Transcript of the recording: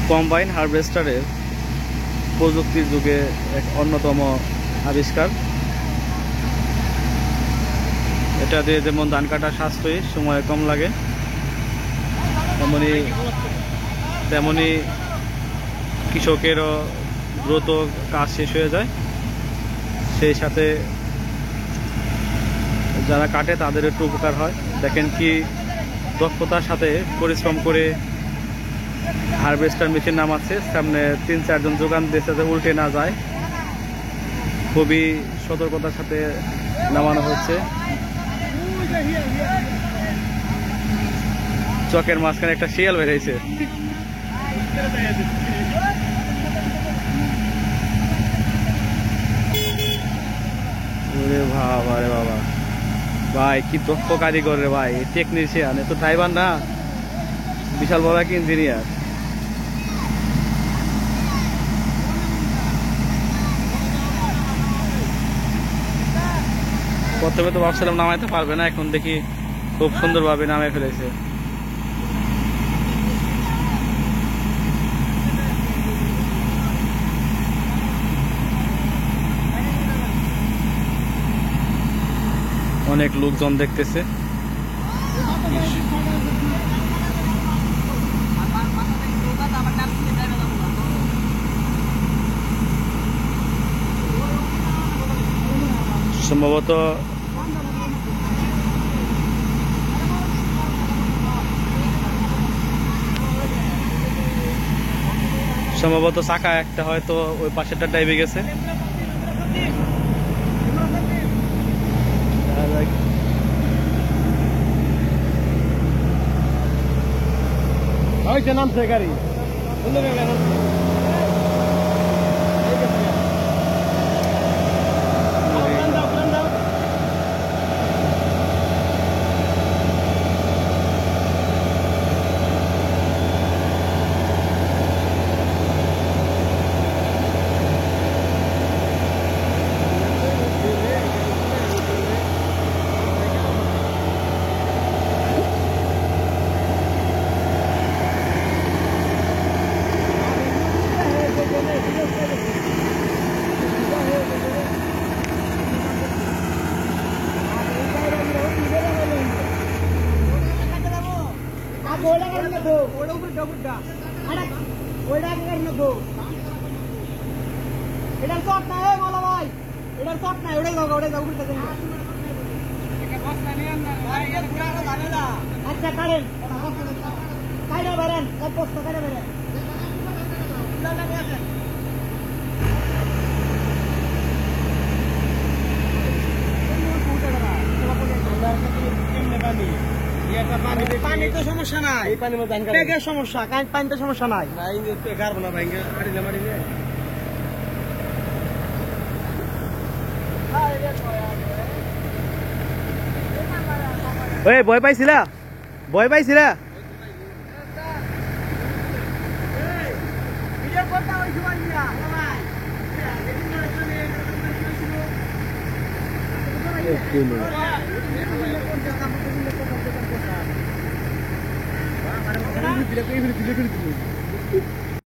Combine হারভেস্টারের প্রযুক্তির যুগে এক অন্যতম আবিষ্কার। এটা দিয়ে যেমন ধান কাটা সাশ্রয়ী, সময় কম লাগে, তেমনি কৃষকেরও দ্রুত কাজ শেষ হয়ে যায়। সেই সাথে যারা কাটে তাদের একটু উপকার হয়। দেখেন কি দক্ষতার সাথে পরিশ্রম করে হারভেস্টার মেশিন নামাচ্ছে। সামনে 3-4 জন যোগান দিয়েছে যাতে উল্টে না যায়। খুবই সতর্কতার সাথে নামানো হচ্ছে। চকের মাঝখানে একটা শিয়াল বেরিয়েছে। ওরে বাবা রে বাবা, ভাই কি দক্ষ কারিগর রে ভাই, টেকনিশিয়ান, এ তো ড্রাইভার না, বিশাল বড় এক ইঞ্জিনিয়ার। প্রথমে তো ভাবছিলাম নামাইতে পারবে না, এখন দেখি খুব সুন্দরভাবে নামাই ফেলেছে। অনেক লোকজন দেখতেছে। সম্ভবত চাকা একটা হয়তো ওই পাশেরটা ডাইবে গেছে। নামছে গাড়ি আচ্ছা কারেন কাইরা বেরেন অবস্থা কাইরা বেরেন পানি তো সমস্যা নাই, সমস্যা পানিতে সমস্যা নাই। ভয় পাইছিলা? ভয় পাইছিলা?